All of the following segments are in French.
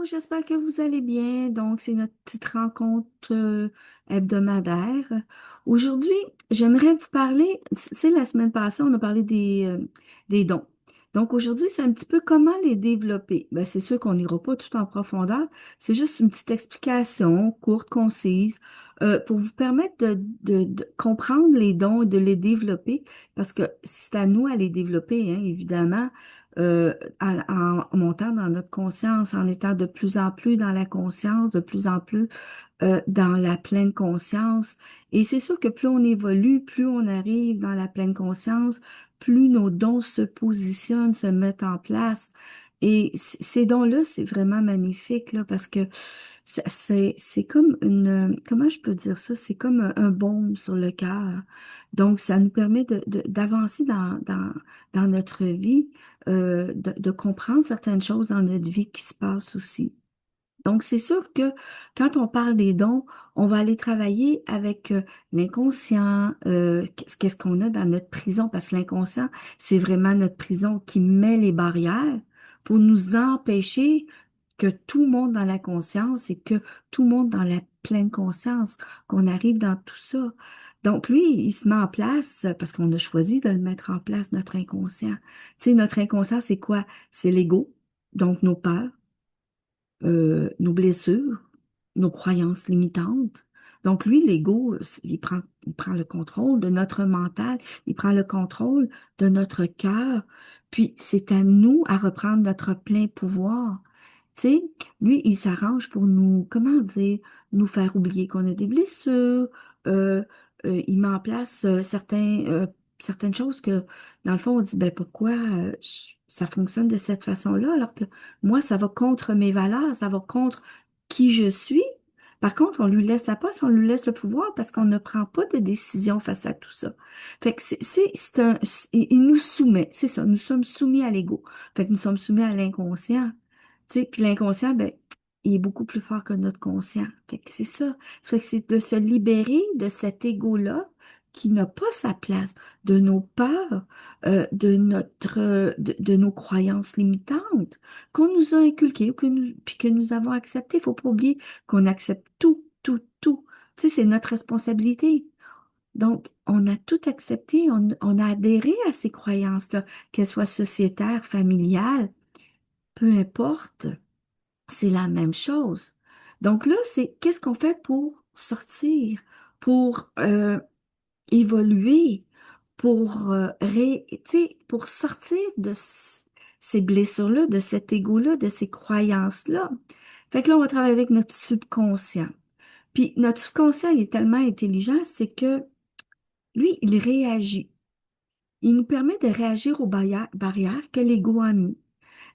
j'espère que vous allez bien. Donc, c'est notre petite rencontre hebdomadaire. Aujourd'hui, j'aimerais vous parler, c'est la semaine passée, on a parlé des dons. Donc, aujourd'hui, c'est un petit peu comment les développer. Ben, c'est sûr qu'on n'ira pas tout en profondeur. C'est juste une petite explication courte, concise, pour vous permettre de comprendre les dons et de les développer, parce que c'est à nous à les développer, hein, évidemment. En montant dans notre conscience, en étant de plus en plus dans la conscience, de plus en plus dans la pleine conscience. Et c'est sûr que plus on évolue, plus on arrive dans la pleine conscience, plus nos dons se positionnent, se mettent en place. Et ces dons-là, c'est vraiment magnifique, là, parce que c'est comme comment je peux dire ça? C'est comme un baume sur le cœur. Donc, ça nous permet d'avancer dans notre vie, de comprendre certaines choses dans notre vie qui se passent aussi. Donc, c'est sûr que quand on parle des dons, on va aller travailler avec l'inconscient, qu'est-ce qu'on a dans notre prison, parce que l'inconscient, c'est vraiment notre prison qui met les barrières pour nous empêcher que tout monte dans la conscience et que tout monte dans la pleine conscience, qu'on arrive dans tout ça. Donc, lui, il se met en place parce qu'on a choisi de le mettre en place, notre inconscient. Tu sais, notre inconscient, c'est quoi? C'est l'ego, donc nos peurs, nos blessures, nos croyances limitantes. Donc lui, l'ego, il prend le contrôle de notre mental, il prend le contrôle de notre cœur, puis c'est à nous à reprendre notre plein pouvoir. Tu sais, lui, il s'arrange pour nous, comment dire, nous faire oublier qu'on a des blessures. euh, il met en place certaines choses que, dans le fond, on dit, ben pourquoi ça fonctionne de cette façon-là, alors que moi, ça va contre mes valeurs, ça va contre qui je suis. Par contre, on lui laisse la place, on lui laisse le pouvoir parce qu'on ne prend pas de décision face à tout ça. Fait que il nous soumet, c'est ça, nous sommes soumis à l'ego. Fait que nous sommes soumis à l'inconscient. Tu sais, puis l'inconscient, ben, il est beaucoup plus fort que notre conscient. Fait que c'est ça. Fait que c'est de se libérer de cet ego-là qui n'a pas sa place, de nos peurs, de nos croyances limitantes qu'on nous a inculquées ou puis que nous avons acceptées. Il faut pas oublier qu'on accepte tout, tout, tout. Tu sais, c'est notre responsabilité. Donc, on a tout accepté, on a adhéré à ces croyances-là, qu'elles soient sociétaires, familiales, peu importe, c'est la même chose. Donc là, c'est qu'est-ce qu'on fait pour sortir, pour évoluer, pour tu sais, pour sortir de ces blessures-là, de cet ego-là, de ces croyances-là. Fait que là, on va travailler avec notre subconscient. Puis notre subconscient, il est tellement intelligent, c'est que lui, il réagit. Il nous permet de réagir aux barrières que l'ego a mis.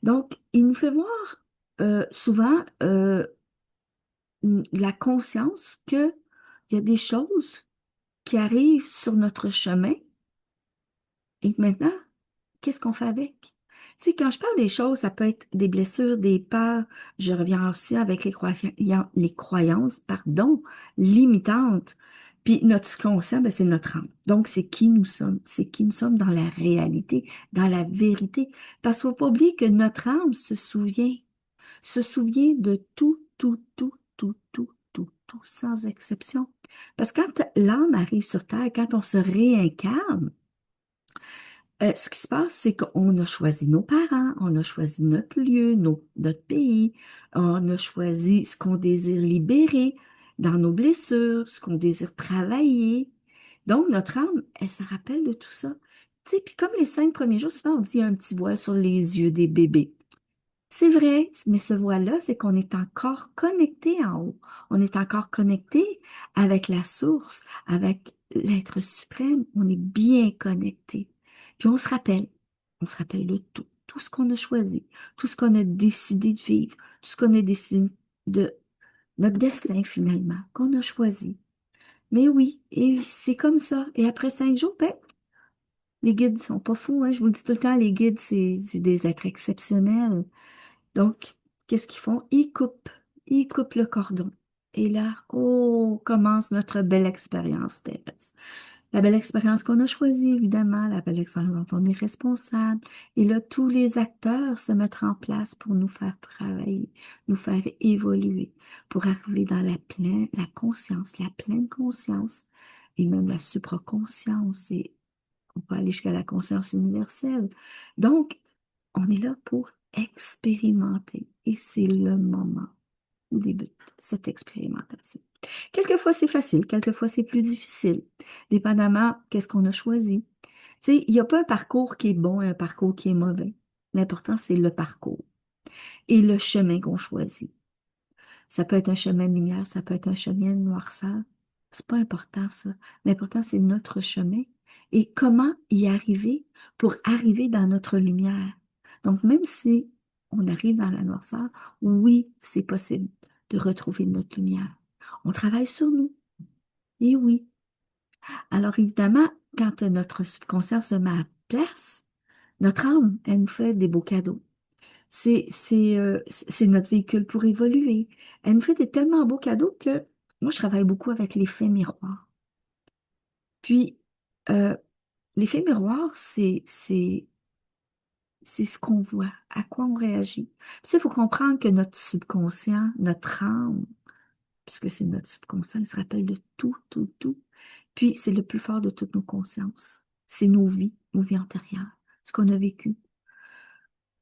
Donc, il nous fait voir souvent la conscience qu'il y a des choses qui arrivent sur notre chemin et que maintenant, qu'est-ce qu'on fait avec? Tu sais, quand je parle des choses, ça peut être des blessures, des peurs. Je reviens aussi avec les croyances, pardon, limitantes. Puis notre subconscient, ben, c'est notre âme. Donc, c'est qui nous sommes. C'est qui nous sommes dans la réalité, dans la vérité. Parce qu'il ne faut pas oublier que notre âme se souvient de tout, tout, tout, tout, tout, tout, tout, sans exception. Parce que quand l'âme arrive sur Terre, quand on se réincarne, ce qui se passe, c'est qu'on a choisi nos parents, on a choisi notre lieu, notre pays, on a choisi ce qu'on désire libérer dans nos blessures, ce qu'on désire travailler. Donc, notre âme, elle se rappelle de tout ça. Tu sais, puis comme les 5 premiers jours, souvent on dit un petit voile sur les yeux des bébés. C'est vrai, mais ce voile-là, c'est qu'on est encore connecté en haut. On est encore connecté avec la source, avec l'être suprême. On est bien connecté. Puis on se rappelle de tout, tout ce qu'on a choisi, tout ce qu'on a décidé de vivre, tout ce qu'on a décidé de notre destin finalement, qu'on a choisi. Mais oui, et c'est comme ça. Et après 5 jours, ben, les guides sont pas fous, hein. Je vous le dis tout le temps, les guides, c'est des êtres exceptionnels. Donc, qu'est-ce qu'ils font? Ils coupent le cordon. Et là, oh, commence notre belle expérience terrestre. La belle expérience qu'on a choisie, évidemment, la belle expérience dont on est responsable. Et là, tous les acteurs se mettent en place pour nous faire travailler, nous faire évoluer, pour arriver dans la pleine conscience, et même la supraconscience, et on peut aller jusqu'à la conscience universelle. Donc, on est là pour expérimenter, et c'est le moment où débute cette expérimentation. Quelquefois, c'est facile, quelquefois, c'est plus difficile, dépendamment qu'est-ce qu'on a choisi. Tu sais, il n'y a pas un parcours qui est bon et un parcours qui est mauvais. L'important, c'est le parcours et le chemin qu'on choisit. Ça peut être un chemin de lumière, ça peut être un chemin de noirceur. C'est pas important, ça. L'important, c'est notre chemin et comment y arriver pour arriver dans notre lumière. Donc, même si on arrive dans la noirceur, oui, c'est possible de retrouver notre lumière. On travaille sur nous. Et oui. Alors, évidemment, quand notre subconscient se met à place, notre âme, elle nous fait des beaux cadeaux. C'est notre véhicule pour évoluer. Elle nous fait des tellement beaux cadeaux que moi, je travaille beaucoup avec l'effet miroir. Puis, euh, l'effet miroir, c'est ce qu'on voit, à quoi on réagit. Puis, il faut comprendre que notre subconscient, notre âme, puisque c'est notre subconscient, il se rappelle de tout, tout, tout. Puis, c'est le plus fort de toutes nos consciences. C'est nos vies antérieures, ce qu'on a vécu.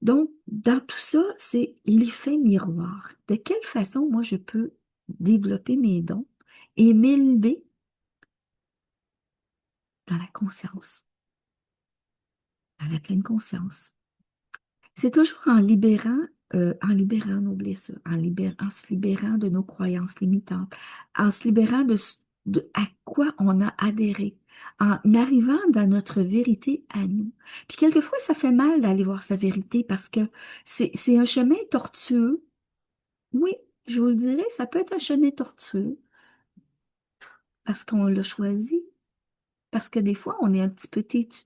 Donc, dans tout ça, c'est l'effet miroir. De quelle façon, moi, je peux développer mes dons et m'élever dans la conscience, dans la pleine conscience. C'est toujours en libérant nos blessures, en se libérant de nos croyances limitantes, en se libérant de à quoi on a adhéré, en arrivant dans notre vérité à nous. Puis quelquefois, ça fait mal d'aller voir sa vérité parce que c'est un chemin tortueux. Oui, je vous le dirai, ça peut être un chemin tortueux parce qu'on l'a choisi, parce que des fois, on est un petit peu têtu.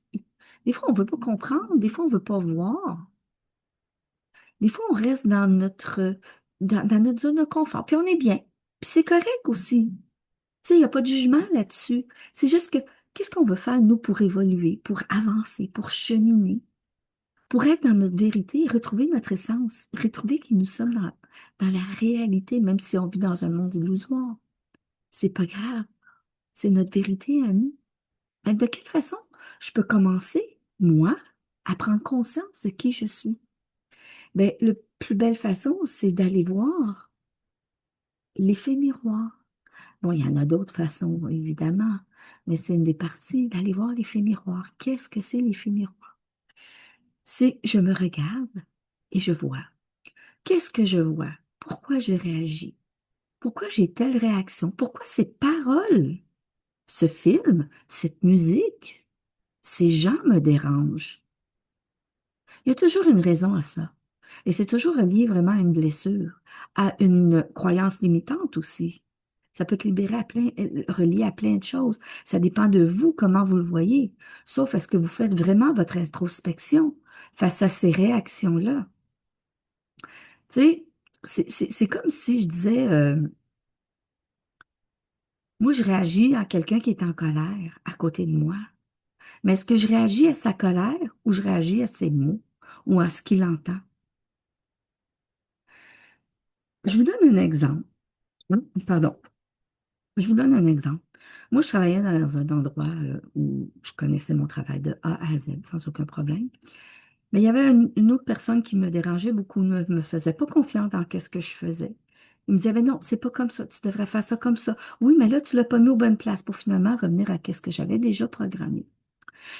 Des fois, on veut pas comprendre, des fois, on veut pas voir. Des fois, on reste dans notre zone de confort, puis on est bien. Puis c'est correct aussi. Tu sais, il n'y a pas de jugement là-dessus. C'est juste que, qu'est-ce qu'on veut faire, nous, pour évoluer, pour avancer, pour cheminer, pour être dans notre vérité et retrouver notre essence, retrouver qui nous sommes dans la réalité, même si on vit dans un monde illusoire. C'est pas grave. C'est notre vérité à nous. Mais de quelle façon je peux commencer, moi, à prendre conscience de qui je suis? Ben, la plus belle façon, c'est d'aller voir l'effet miroir. Bon, il y en a d'autres façons, évidemment, mais c'est une des parties d'aller voir l'effet miroir. Qu'est-ce que c'est l'effet miroir? C'est je me regarde et je vois. Qu'est-ce que je vois? Pourquoi je réagis? Pourquoi j'ai telle réaction? Pourquoi ces paroles, ce film, cette musique, ces gens me dérangent? Il y a toujours une raison à ça. Et c'est toujours relié vraiment à une blessure, à une croyance limitante aussi. Ça peut être relié à plein de choses. Ça dépend de vous, comment vous le voyez. Sauf est-ce que vous faites vraiment votre introspection face à ces réactions-là. Tu sais, c'est comme si je disais, moi, je réagis à quelqu'un qui est en colère à côté de moi. Mais est-ce que je réagis à sa colère ou je réagis à ses mots ou à ce qu'il entend? Je vous donne un exemple. Pardon. Je vous donne un exemple. Moi, je travaillais dans un endroit où je connaissais mon travail de A à Z sans aucun problème. Mais il y avait une autre personne qui me dérangeait beaucoup, ne me faisait pas confiance dans qu'est-ce que je faisais. Il me disait, ben non, c'est pas comme ça, tu devrais faire ça comme ça. Oui, mais là, tu l'as pas mis aux bonnes places pour finalement revenir à qu'est-ce que j'avais déjà programmé.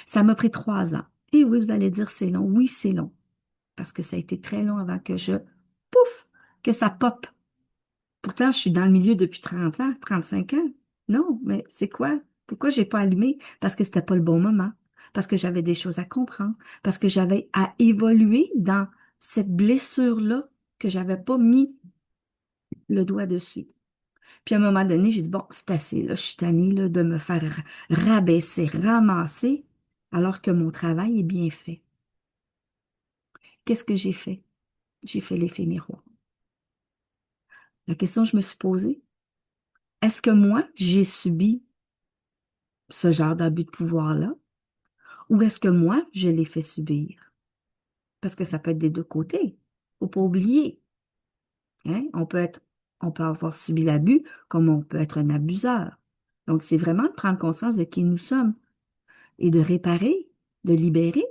Ça m'a pris 3 ans. Et oui, vous allez dire, c'est long. Oui, c'est long. Parce que ça a été très long avant pouf, que ça pop. Pourtant, je suis dans le milieu depuis 30 ans, 35 ans. Non, mais c'est quoi? Pourquoi j'ai pas allumé? Parce que c'était pas le bon moment. Parce que j'avais des choses à comprendre. Parce que j'avais à évoluer dans cette blessure-là que j'avais pas mis le doigt dessus. Puis à un moment donné, j'ai dit, bon, c'est assez, là, je suis tannée, là, de me faire rabaisser, ramasser, alors que mon travail est bien fait. Qu'est-ce que j'ai fait? J'ai fait l'effet miroir. La question que je me suis posée, est-ce que moi, j'ai subi ce genre d'abus de pouvoir-là, ou est-ce que moi, je l'ai fait subir? Parce que ça peut être des deux côtés. Faut pas oublier, hein? On peut avoir subi l'abus comme on peut être un abuseur. Donc, c'est vraiment de prendre conscience de qui nous sommes et de réparer, de libérer.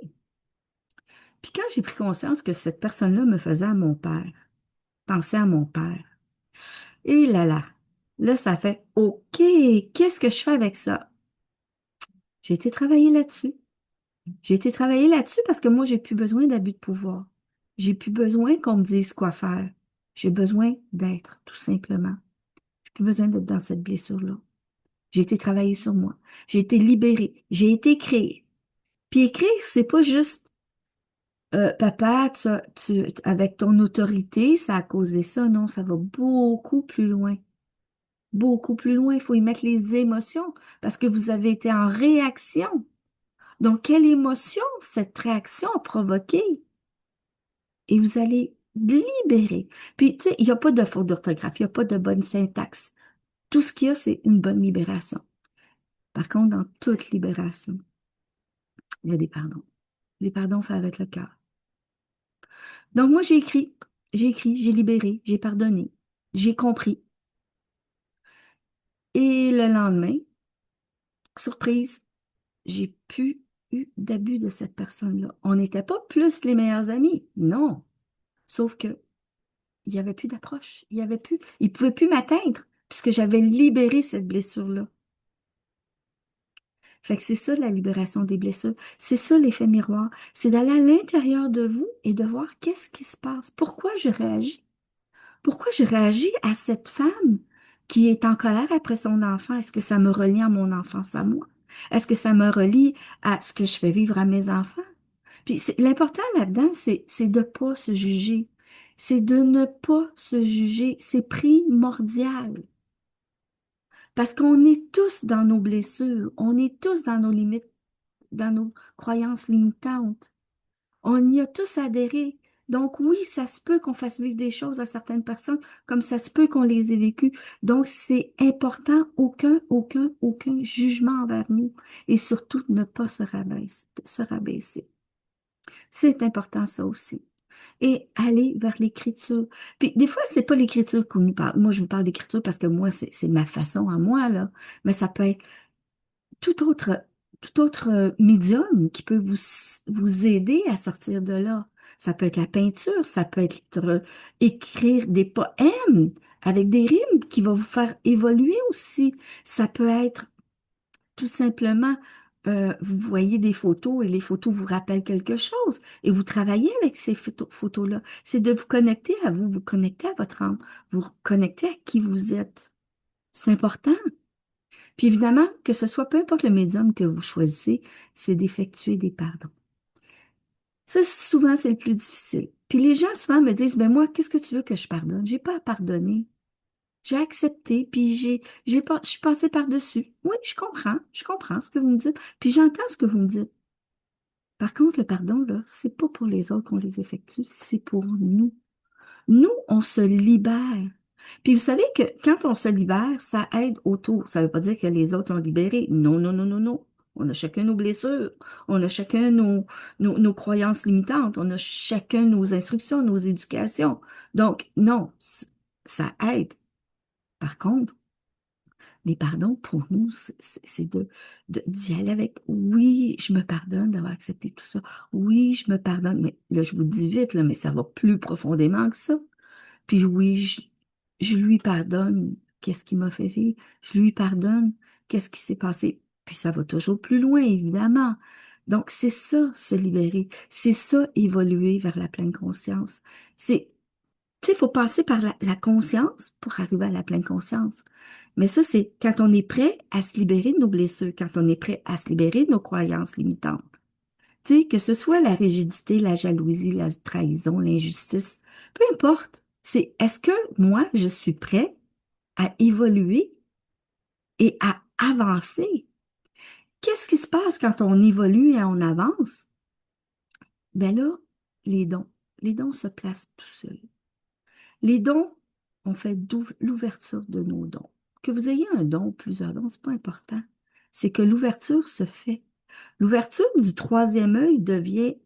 Puis quand j'ai pris conscience que cette personne-là me faisait à mon père, pensait à mon père, et là, ça fait OK, qu'est-ce que je fais avec ça? J'ai été travailler là-dessus. J'ai été travailler là-dessus parce que moi, j'ai plus besoin d'abus de pouvoir. J'ai plus besoin qu'on me dise quoi faire. J'ai besoin d'être, tout simplement. J'ai plus besoin d'être dans cette blessure-là. J'ai été travailler sur moi. J'ai été libérée. J'ai été créée. Puis écrire, c'est pas juste papa, avec ton autorité, ça a causé ça. Non, ça va beaucoup plus loin. Beaucoup plus loin. Il faut y mettre les émotions parce que vous avez été en réaction. Donc, quelle émotion cette réaction a provoqué? Et vous allez libérer. Puis, tu sais, il n'y a pas de faute d'orthographe, il n'y a pas de bonne syntaxe. Tout ce qu'il y a, c'est une bonne libération. Par contre, dans toute libération, il y a des pardons. Les pardons faits avec le cœur. Donc, moi, j'ai libéré, j'ai pardonné, j'ai compris. Et le lendemain, surprise, j'ai plus eu d'abus de cette personne-là. On n'était pas plus les meilleurs amis, non. Sauf que il n'y avait plus d'approche, il pouvait plus m'atteindre puisque j'avais libéré cette blessure-là. Fait que c'est ça la libération des blessures. C'est ça l'effet miroir. C'est d'aller à l'intérieur de vous et de voir qu'est-ce qui se passe. Pourquoi je réagis? Pourquoi je réagis à cette femme qui est en colère après son enfant? Est-ce que ça me relie à mon enfance à moi? Est-ce que ça me relie à ce que je fais vivre à mes enfants? Puis l'important là-dedans, c'est de ne pas se juger. C'est de ne pas se juger. C'est primordial. Parce qu'on est tous dans nos blessures. On est tous dans nos limites, dans nos croyances limitantes. On y a tous adhéré. Donc oui, ça se peut qu'on fasse vivre des choses à certaines personnes, comme ça se peut qu'on les ait vécues. Donc c'est important, aucun jugement envers nous. Et surtout, ne pas se rabaisser. C'est important ça aussi. Et aller vers l'écriture. Puis des fois, c'est pas l'écriture qu'on nous parle. Moi, je vous parle d'écriture parce que moi, c'est ma façon à moi, là. Mais ça peut être tout autre, tout autre médium qui peut vous aider à sortir de là. Ça peut être la peinture, ça peut être écrire des poèmes avec des rimes qui vont vous faire évoluer aussi. Ça peut être tout simplement, vous voyez des photos et les photos vous rappellent quelque chose et vous travaillez avec ces photos-là. C'est de vous connecter à vous, vous connecter à votre âme, vous connecter à qui vous êtes. C'est important. Puis évidemment, que ce soit peu importe le médium que vous choisissez, c'est d'effectuer des pardons. Ça, souvent, c'est le plus difficile. Puis les gens souvent me disent, ben moi, qu'est-ce que tu veux que je pardonne? J'ai pas à pardonner. J'ai accepté, puis je suis passée par-dessus. Oui, je comprends ce que vous me dites, puis j'entends ce que vous me dites. Par contre, le pardon, là, c'est pas pour les autres qu'on les effectue, c'est pour nous. Nous, on se libère. Puis vous savez que quand on se libère, ça aide autour. Ça veut pas dire que les autres sont libérés. Non, non, non, non, non. On a chacun nos blessures. On a chacun nos croyances limitantes. On a chacun nos instructions, nos éducations. Donc, non, ça aide. Par contre, les pardons, pour nous, c'est d'y aller avec oui, je me pardonne d'avoir accepté tout ça. Oui, je me pardonne. Mais là, je vous dis vite, là, mais ça va plus profondément que ça. Puis oui, je lui pardonne qu'est-ce qui m'a fait vivre. Je lui pardonne qu'est-ce qui s'est passé. Puis ça va toujours plus loin, évidemment. Donc, c'est ça, se libérer. C'est ça, évoluer vers la pleine conscience. Tu sais, il faut passer par la conscience pour arriver à la pleine conscience. Mais ça, c'est quand on est prêt à se libérer de nos blessures, quand on est prêt à se libérer de nos croyances limitantes. Tu sais, que ce soit la rigidité, la jalousie, la trahison, l'injustice, peu importe. C'est est-ce que moi, je suis prêt à évoluer et à avancer? Qu'est-ce qui se passe quand on évolue et on avance? Ben là, les dons. Les dons se placent tout seuls. Les dons, on fait l'ouverture de nos dons. Que vous ayez un don ou plusieurs dons, c'est pas important. c'est que l'ouverture se fait. L'ouverture du troisième œil devient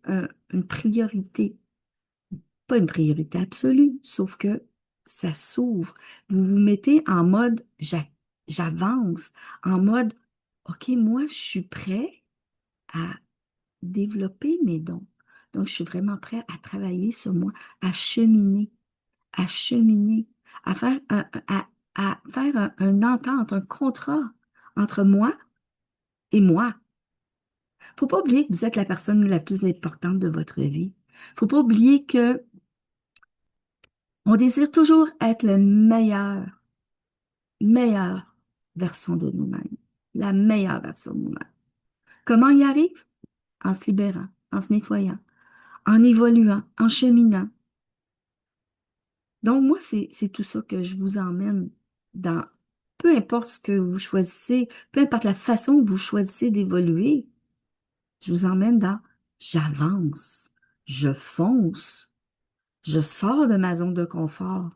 une priorité. Pas une priorité absolue, sauf que ça s'ouvre. Vous vous mettez en mode j'avance, en mode OK, moi, je suis prêt à développer mes dons. Donc, je suis vraiment prêt à travailler sur moi, à cheminer, à faire à faire un entente, un contrat entre moi et moi. Faut pas oublier que vous êtes la personne la plus importante de votre vie. Faut pas oublier que on désire toujours être le meilleure version de nous-mêmes, la meilleure version de nous-mêmes. Comment y arrive? En se libérant, en se nettoyant, en évoluant, en cheminant. Donc, moi, c'est tout ça que je vous emmène dans, peu importe ce que vous choisissez, peu importe la façon que vous choisissez d'évoluer, je vous emmène dans j'avance, je fonce, je sors de ma zone de confort.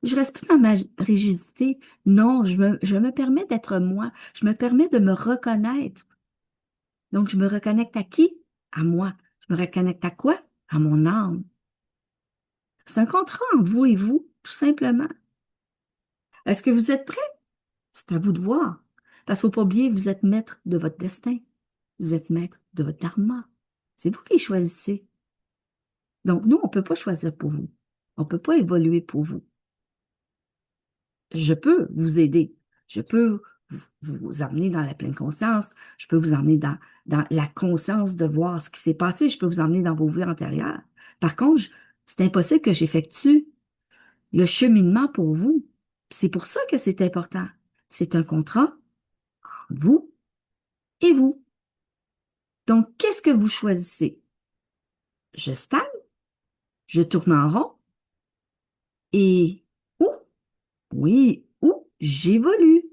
Je reste plus dans ma rigidité. Non, je me permets d'être moi. Je me permets de me reconnaître. Donc, je me reconnecte à qui? À moi. Je me reconnecte à quoi? À mon âme. C'est un contrat entre vous et vous, tout simplement. Est-ce que vous êtes prêts? C'est à vous de voir. Parce qu'il ne faut pas oublier, vous êtes maître de votre destin. Vous êtes maître de votre dharma. C'est vous qui choisissez. Donc, nous, on ne peut pas choisir pour vous. On ne peut pas évoluer pour vous. Je peux vous aider. Je peux vous emmener dans la pleine conscience. Je peux vous emmener dans la conscience de voir ce qui s'est passé. Je peux vous emmener dans vos vies antérieures. Par contre, c'est impossible que j'effectue le cheminement pour vous. C'est pour ça que c'est important. C'est un contrat entre vous et vous. Donc, qu'est-ce que vous choisissez? Je stagne, je tourne en rond et ou, oui, ou j'évolue.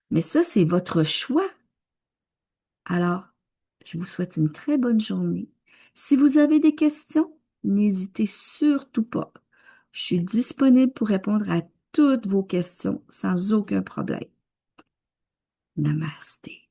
Mais ça, c'est votre choix. Alors, je vous souhaite une très bonne journée. Si vous avez des questions, n'hésitez surtout pas. Je suis disponible pour répondre à toutes vos questions sans aucun problème. Namasté.